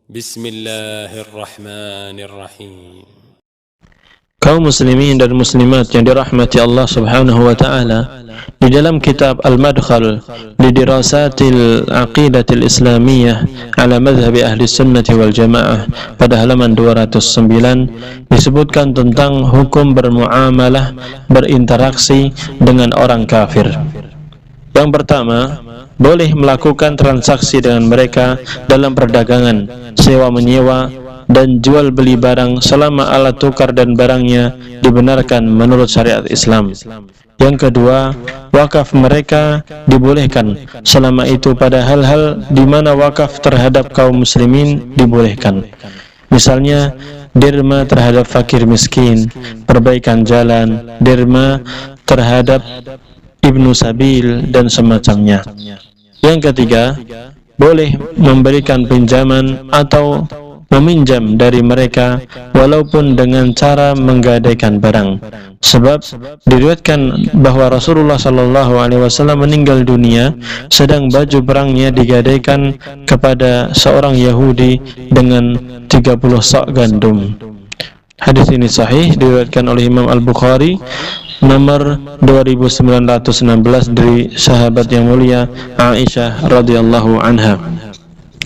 Bismillahirrahmanirrahim. Kaum muslimin dan muslimat yang dirahmati Allah Subhanahu wa taala, di dalam kitab Al-Madkhal li Dirasatil Aqidatil Islamiyah ala Madhhab Ahli Sunnati wal Jamaah pada halaman 209 disebutkan tentang hukum bermuamalah, berinteraksi dengan orang kafir. Yang pertama, boleh melakukan transaksi dengan mereka dalam perdagangan, sewa-menyewa, dan jual beli barang selama alat tukar dan barangnya dibenarkan menurut syariat Islam. Yang kedua, wakaf mereka dibolehkan selama itu pada hal-hal di mana wakaf terhadap kaum muslimin dibolehkan. Misalnya, derma terhadap fakir miskin, perbaikan jalan, derma terhadap ibnu sabil, dan semacamnya. Yang ketiga, boleh memberikan pinjaman atau meminjam dari mereka walaupun dengan cara menggadaikan barang. Sebab diriwayatkan bahwa Rasulullah SAW meninggal dunia sedang baju perangnya digadaikan kepada seorang Yahudi dengan 30 sok gandum. Hadis ini sahih, diriwayatkan oleh Imam Al-Bukhari nomor 2916 dari sahabat yang mulia Aisyah radhiyallahu anha.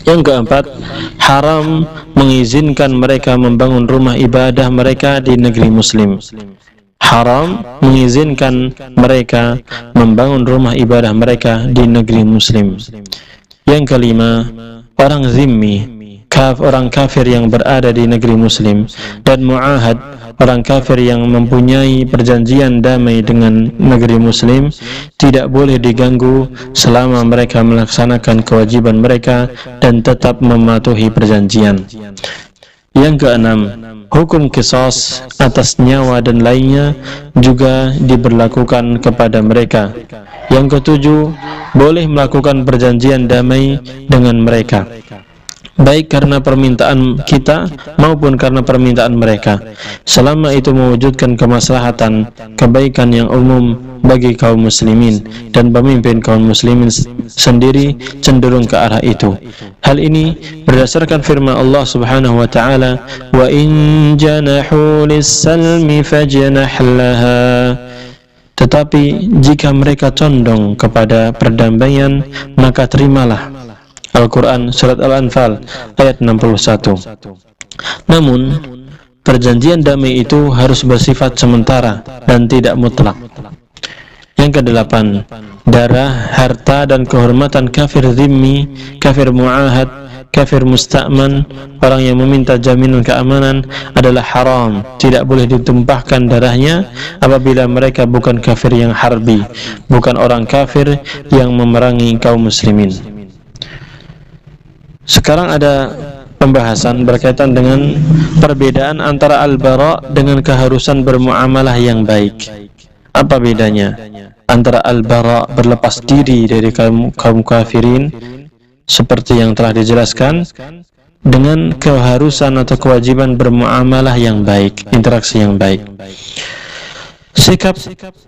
Yang keempat, haram mengizinkan mereka membangun rumah ibadah mereka di negeri muslim. Haram mengizinkan mereka membangun rumah ibadah mereka di negeri muslim. Yang kelima, orang zimmi, orang kafir yang berada di negeri muslim, dan mu'ahad, orang kafir yang mempunyai perjanjian damai dengan negeri muslim, tidak boleh diganggu selama mereka melaksanakan kewajiban mereka dan tetap mematuhi perjanjian. Yang keenam, hukum qisas atas nyawa dan lainnya juga diberlakukan kepada mereka. Yang ketujuh, boleh melakukan perjanjian damai dengan mereka, baik karena permintaan kita maupun karena permintaan mereka, selama itu mewujudkan kemaslahatan, kebaikan yang umum bagi kaum muslimin, dan pemimpin kaum muslimin sendiri cenderung ke arah itu. Hal ini berdasarkan firman Allah Subhanahu wa taala, "Wa in janahu lis-salmi fajnah laha." Tetapi jika mereka condong kepada perdamaian, maka terimalah. Al-Quran Surat Al-Anfal ayat 61. Namun, perjanjian damai itu harus bersifat sementara dan tidak mutlak. Yang kedelapan, darah, harta, dan kehormatan kafir zimmi, kafir mu'ahad, kafir musta'man, orang yang meminta jaminan keamanan adalah haram. Tidak boleh ditumpahkan darahnya apabila mereka bukan kafir yang harbi, bukan orang kafir yang memerangi kaum muslimin. Sekarang ada pembahasan berkaitan dengan perbedaan antara al-bara dengan keharusan bermuamalah yang baik. Apa bedanya antara al-bara, berlepas diri dari kaum kafirin seperti yang telah dijelaskan, dengan keharusan atau kewajiban bermuamalah yang baik, interaksi yang baik? Sikap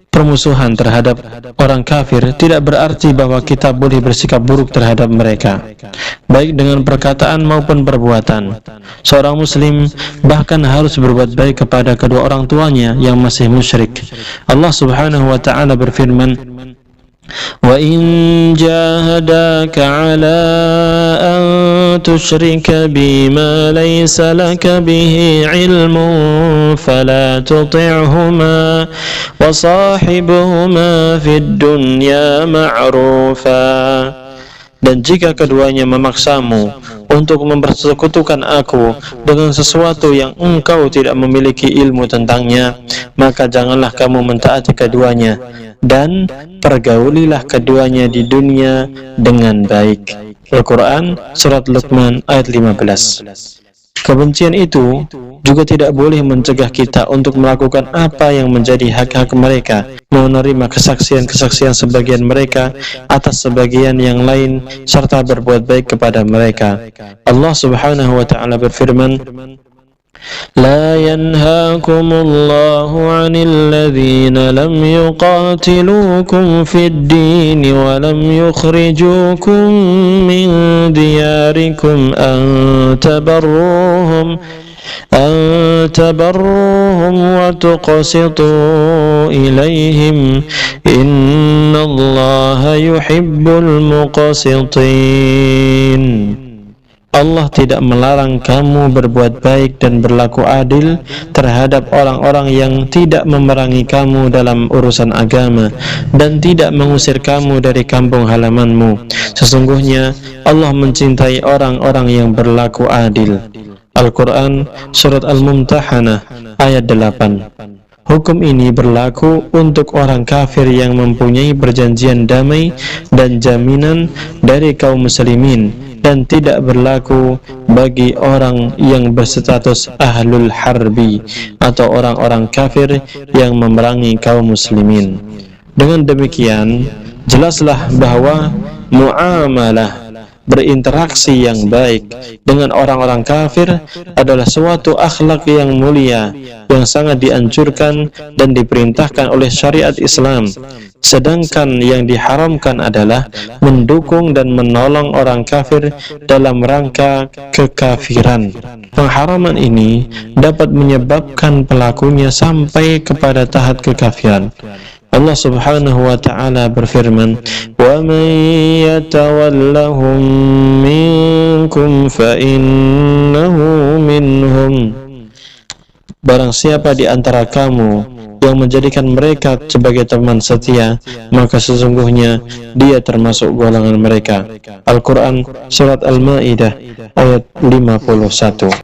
permusuhan terhadap orang kafir tidak berarti bahwa kita boleh bersikap buruk terhadap mereka, baik dengan perkataan maupun perbuatan. Seorang muslim bahkan harus berbuat baik kepada kedua orang tuanya yang masih musyrik. Allah Subhanahu wa taala berfirman, "Wa in jahadaka 'ala an tusyrika bima laysa laka bihi 'ilmun fala tuti'huma wa sahibuhuma fid dunya ma'rufa." Dan jika keduanya memaksamu untuk mempersekutukan aku dengan sesuatu yang engkau tidak memiliki ilmu tentangnya, maka janganlah kamu mentaati keduanya, dan pergaulilah keduanya di dunia dengan baik. Al-Quran Surat Luqman ayat 15. Kebencian itu juga tidak boleh mencegah kita untuk melakukan apa yang menjadi hak-hak mereka, menerima kesaksian-kesaksian sebagian mereka atas sebagian yang lain, serta berbuat baik kepada mereka. Allah Subhanahu wa ta'ala berfirman, لا ينهاكم الله عن الذين لم يقاتلوكم في الدين ولم يخرجوكم من دياركم أن تبروهم وتقسطوا إليهم إن الله يحب المقسطين. Allah tidak melarang kamu berbuat baik dan berlaku adil terhadap orang-orang yang tidak memerangi kamu dalam urusan agama dan tidak mengusir kamu dari kampung halamanmu. Sesungguhnya Allah mencintai orang-orang yang berlaku adil. Al-Quran Surat Al-Mumtahanah ayat 8. Hukum ini berlaku untuk orang kafir yang mempunyai perjanjian damai dan jaminan dari kaum muslimin, dan tidak berlaku bagi orang yang berstatus ahlul harbi atau orang-orang kafir yang memerangi kaum muslimin. Dengan demikian, jelaslah bahwa muamalah berinteraksi yang baik dengan orang-orang kafir adalah suatu akhlak yang mulia yang sangat dianjurkan dan diperintahkan oleh syariat Islam. Sedangkan yang diharamkan adalah mendukung dan menolong orang kafir dalam rangka kekafiran. Pengharaman ini dapat menyebabkan pelakunya sampai kepada tahap kekafiran. Allah Subhanahu wa ta'ala berfirman, "Wa man yatawallahum minkum fa innahu minhum." Barang siapa di antara kamu yang menjadikan mereka sebagai teman setia, maka sesungguhnya dia termasuk golongan mereka. Al-Quran Surat Al-Ma'idah ayat 51.